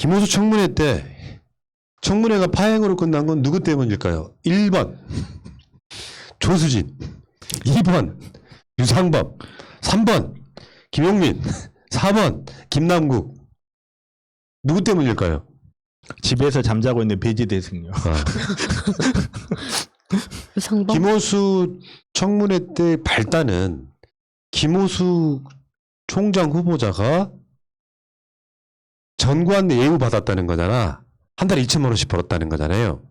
김호수 청문회 때 청문회가 파행으로 끝난 건 누구 때문일까요? 1번 조수진, 2번 유상범, 3번 김용민, 4번 김남국. 누구 때문일까요? 집에서 잠자고 있는 배지 대승요. 유상범? 김호수 청문회 때 발단은 김호수 총장 후보자가 전관 예우 받았다는 거잖아. 한 달에 2천만 원씩 벌었다는 거잖아요.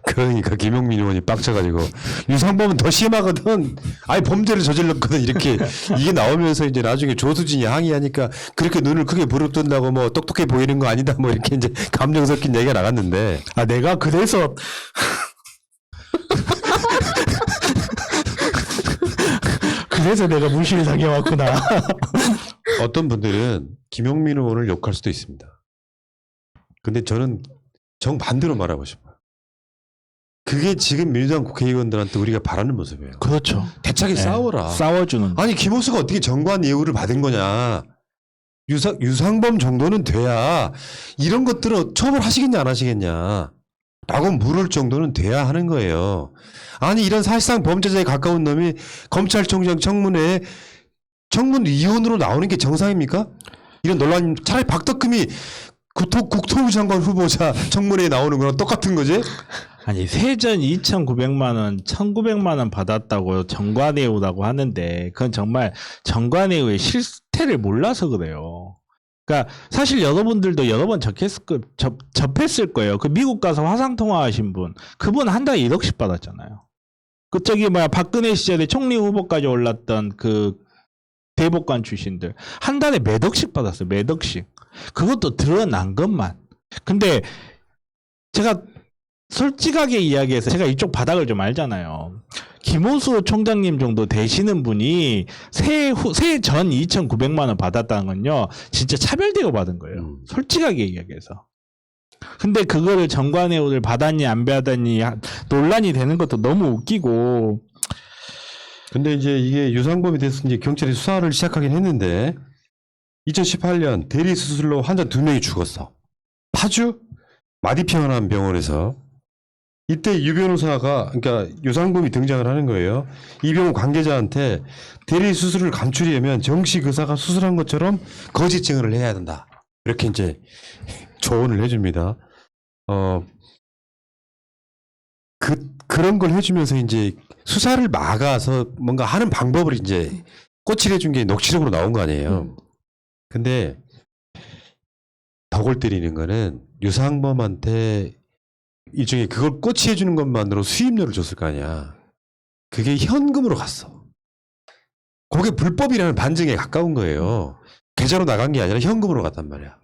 그러니까 김용민 의원이 빡쳐가지고 유상범은 더 심하거든. 아예 범죄를 저질렀거든. 이렇게 이게 나오면서 이제 나중에 조수진이 항의하니까 그렇게 눈을 크게 부릅뜬다고 뭐 똑똑해 보이는 거 아니다. 뭐 이렇게 이제 감정 섞인 얘기가 나갔는데. 아, 내가 그래서 그래서 내가 무시를 당해왔구나. 어떤 분들은 김용민 의원을 욕할 수도 있습니다. 근데 저는 정반대로 말하고 싶어요. 그게 지금 민주당 국회의원들한테 우리가 바라는 모습이에요. 그렇죠. 대차게 싸워라. 싸워주는. 아니 김호수가 어떻게 정관 예우를 받은 거냐. 유상범 정도는 돼야 이런 것들을 처벌하시겠냐 안 하시겠냐 라고 물을 정도는 돼야 하는 거예요. 아니 이런 사실상 범죄자에 가까운 놈이 검찰총장 청문회에 청문위원으로 나오는 게 정상입니까? 이런 논란. 차라리 박덕흠이 국토부 장관 후보자 청문회에 나오는 거랑 똑같은 거지? 아니 세전 2,900만 원, 1,900만 원 받았다고 정관예우라고 하는데 그건 정말 정관예우의 실태를 몰라서 그래요. 그러니까 사실 여러분들도 여러 번 접했을 거예요. 그 미국 가서 화상 통화하신 분, 그분 한 달에 1억씩 받았잖아요. 그 저기 박근혜 시절에 총리 후보까지 올랐던 그 대법관 출신들 한 달에 몇 억씩 받았어요. 몇 억씩. 그것도 드러난 것만. 근데 제가 솔직하게 이야기해서 제가 이쪽 바닥을 좀 알잖아요. 김호수 총장님 정도 되시는 분이 세전 2,900만 원 받았다는 건요. 진짜 차별대우 받은 거예요. 솔직하게 이야기해서. 근데 그거를 정관예우를 받았니 안 받았니 논란이 되는 것도 너무 웃기고. 근데 이제 이게 유상범에 대해서 이제 경찰이 수사를 시작하긴 했는데 2018년 대리 수술로 환자 2명이 죽었어. 파주 마디평안한 병원에서. 이때 유 변호사가 그러니까 유상범이 등장을 하는 거예요. 이 병원 관계자한테 대리 수술을 감추려면 정식 의사가 수술한 것처럼 거짓 증언을 해야 된다. 이렇게 이제 조언을 해줍니다. 그런 걸 해주면서 이제 수사를 막아서 뭔가 하는 방법을 이제 꼬치를 해준 게 녹취록으로 나온 거 아니에요. 근데 더 골 때리는 거는 유상범한테 일종의 그걸 꼬치해 주는 것만으로 수임료를 줬을 거 아니야. 그게 현금으로 갔어. 그게 불법이라는 반증에 가까운 거예요. 계좌로 나간 게 아니라 현금으로 갔단 말이야.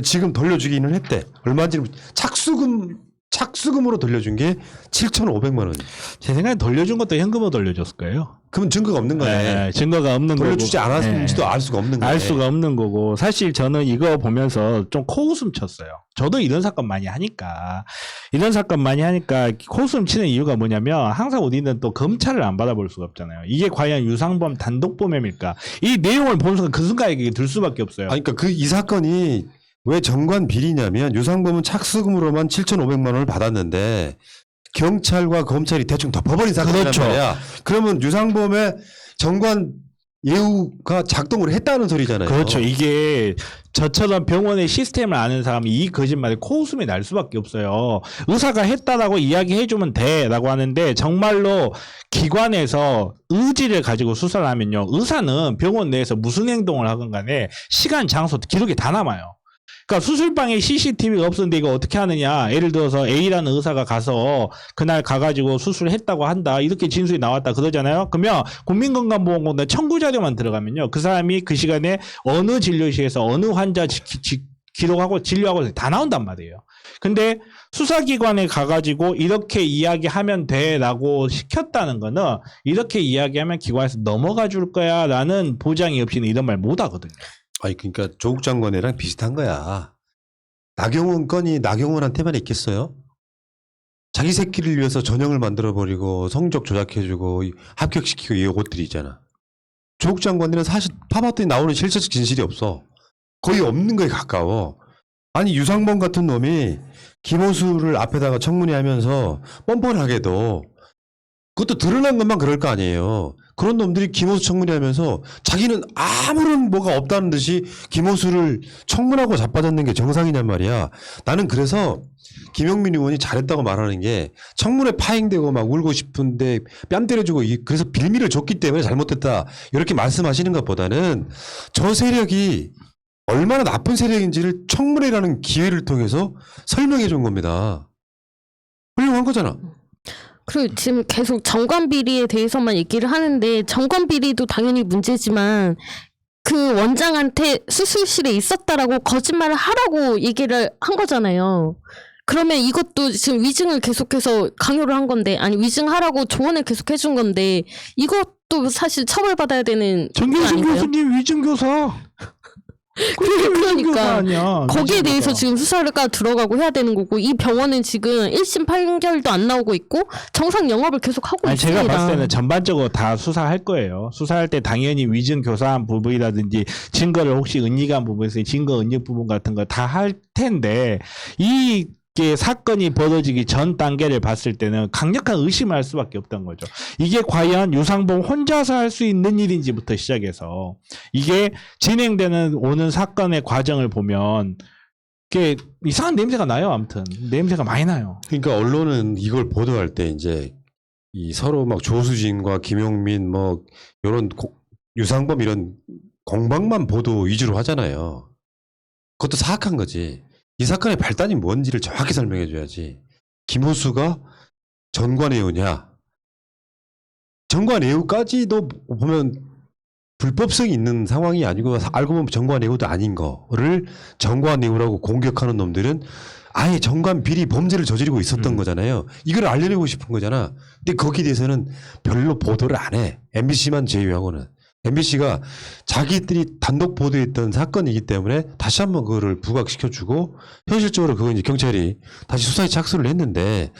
지금 돌려주기는 했대. 얼마인지는 착수금으로 돌려준 게 7,500만 원. 제 생각에 돌려준 것도 현금으로 돌려줬을 거예요. 그러면 증거가 없는 거네. 네, 증거가 없는 거고. 돌려주지 않았는지도 알 수가 없는 거네. 알 수가 없는 거고. 사실 저는 이거 보면서 좀 코웃음 쳤어요. 저도 이런 사건 많이 하니까 코웃음 치는 이유가 뭐냐면 항상 우리는 또 검찰을 안 받아볼 수가 없잖아요. 이게 과연 유상범 단독 범행일까? 이 내용을 보는 순간 그 순간에 들 수밖에 없어요. 아니, 그러니까 이 사건이 왜 정관 비리냐면 유상범은 착수금으로만 7,500만 원을 받았는데 경찰과 검찰이 대충 덮어버린 사건이란 그렇죠. 말이야. 그러면 유상범의 정관 예우가 작동을 했다는 소리잖아요. 그렇죠. 이게 저처럼 병원의 시스템을 아는 사람이 이 거짓말에 코웃음이 날 수밖에 없어요. 의사가 했다라고 이야기해주면 돼라고 하는데 정말로 기관에서 의지를 가지고 수사를 하면요. 의사는 병원 내에서 무슨 행동을 하건 간에 시간, 장소, 기록이 다 남아요. 그러니까 수술방에 CCTV가 없었는데 이거 어떻게 하느냐. 예를 들어서 A라는 의사가 가서 그날 가가지고 수술했다고 한다. 이렇게 진술이 나왔다 그러잖아요. 그러면 국민건강보험공단 청구자료만 들어가면요. 그 사람이 그 시간에 어느 진료실에서 어느 환자 기록하고 진료하고 다 나온단 말이에요. 근데 수사기관에 가가지고 이렇게 이야기하면 돼라고 시켰다는 거는 이렇게 이야기하면 기관에서 넘어가 줄 거야 라는 보장이 없이는 이런 말 못 하거든요. 아니 그러니까 조국 장관이랑 비슷한 거야. 나경원 건이 나경원한테만 있겠어요? 자기 새끼를 위해서 전형을 만들어버리고 성적 조작해주고 합격시키고 이것들이 있잖아. 조국 장관들은 사실 파봤더니 나오는 실체적 진실이 없어. 거의 없는 거에 가까워. 아니 유상범 같은 놈이 김호수를 앞에다가 청문회하면서 뻔뻔하게도 그것도 드러난 것만 그럴 거 아니에요. 그런 놈들이 김호수 청문회하면서 자기는 아무런 뭐가 없다는 듯이 김호수를 청문하고 자빠졌는 게 정상이냔 말이야. 나는 그래서 김영민 의원이 잘했다고 말하는 게 청문회 파행되고 막 울고 싶은데 뺨 때려주고 그래서 빌미를 줬기 때문에 잘못됐다 이렇게 말씀하시는 것보다는 저 세력이 얼마나 나쁜 세력인지를 청문회라는 기회를 통해서 설명해 준 겁니다. 훌륭한 거잖아. 그리고 지금 계속 정관 비리에 대해서만 얘기를 하는데 정관 비리도 당연히 문제지만 그 원장한테 수술실에 있었다라고 거짓말을 하라고 얘기를 한 거잖아요. 그러면 이것도 지금 위증을 계속해서 강요를 한 건데 아니 위증하라고 조언을 계속 해준 건데 이것도 사실 처벌받아야 되는 정경심 아닌가요? 교수님 위증교사. 그러니까 아니야. 거기에 대해서 지금 수사가 들어가고 해야 되는 거고 이 병원은 지금 1심 판결도 안 나오고 있고 정상 영업을 계속 하고 아니, 있습니다. 제가 봤을 때는 전반적으로 다 수사할 거예요. 수사할 때 당연히 위증 교사한 부분이라든지 증거를 혹시 은닉한 부분에서 증거 은닉 부분 같은 거 다 할 텐데 이게 사건이 벌어지기 전 단계를 봤을 때는 강력한 의심을 할 수밖에 없던 거죠. 이게 과연 유상범 혼자서 할 수 있는 일인지부터 시작해서 이게 진행되는 오는 사건의 과정을 보면 이게 이상한 냄새가 나요. 아무튼 냄새가 많이 나요. 그러니까 언론은 이걸 보도할 때 이제 이 서로 막 조수진과 김용민 뭐 이런 유상범 이런 공방만 보도 위주로 하잖아요. 그것도 사악한 거지. 이 사건의 발단이 뭔지를 정확히 설명해 줘야지. 김호수가 전관예우냐. 전관예우까지도 보면 불법성이 있는 상황이 아니고 알고 보면 전관예우도 아닌 거를 전관예우라고 공격하는 놈들은 아예 전관 비리 범죄를 저지르고 있었던 거잖아요. 이걸 알려내고 싶은 거잖아. 근데 거기에 대해서는 별로 보도를 안 해. MBC만 제외하고는. MBC가 자기들이 단독 보도했던 사건이기 때문에 다시 한번 그거를 부각시켜주고 현실적으로 그거 이제 경찰이 다시 수사에 착수를 했는데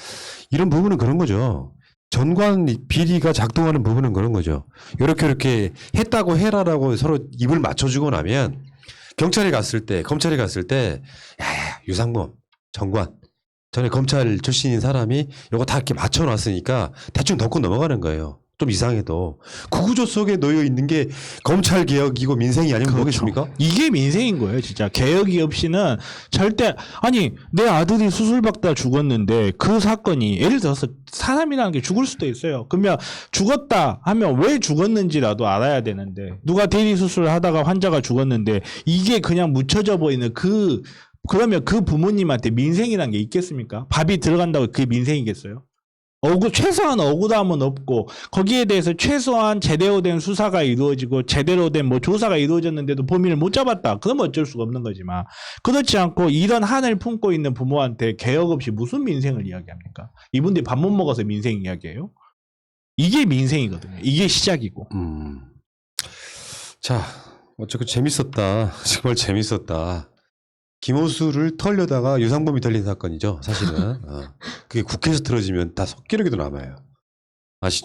이런 부분은 그런 거죠. 전관 비리가 작동하는 부분은 그런 거죠. 이렇게 했다고 해라라고 서로 입을 맞춰주고 나면 경찰에 갔을 때 검찰에 갔을 때 야, 유상범 전관 전에 검찰 출신인 사람이 이거 다 이렇게 맞춰놨으니까 대충 덮고 넘어가는 거예요. 좀 이상해도 구구조 속에 놓여 있는 게 검찰 개혁이고 민생이 아니면 뭐겠습니까? 이게 민생인 거예요, 진짜. 개혁이 없이는 절대 아니 내 아들이 수술받다 죽었는데 그 사건이 예를 들어서 사람이라는 게 죽을 수도 있어요. 그러면 죽었다 하면 왜 죽었는지라도 알아야 되는데 누가 대리 수술을 하다가 환자가 죽었는데 이게 그냥 묻혀져 보이는 그러면 그 부모님한테 민생이라는 게 있겠습니까? 밥이 들어간다고 그게 민생이겠어요? 최소한 억울함은 없고, 거기에 대해서 최소한 제대로 된 수사가 이루어지고, 제대로 된 뭐 조사가 이루어졌는데도 범인을 못 잡았다. 그러면 어쩔 수가 없는 거지만, 그렇지 않고 이런 한을 품고 있는 부모한테 개혁 없이 무슨 민생을 이야기합니까? 이분들이 밥 못 먹어서 민생 이야기예요? 이게 민생이거든요. 이게 시작이고. 자, 어쨌든 재밌었다. 정말 재밌었다. 김호수를 털려다가 유상범이 털린 사건이죠, 사실은. 그게 국회에서 틀어지면 다 속기록에도 남아요. 아시죠?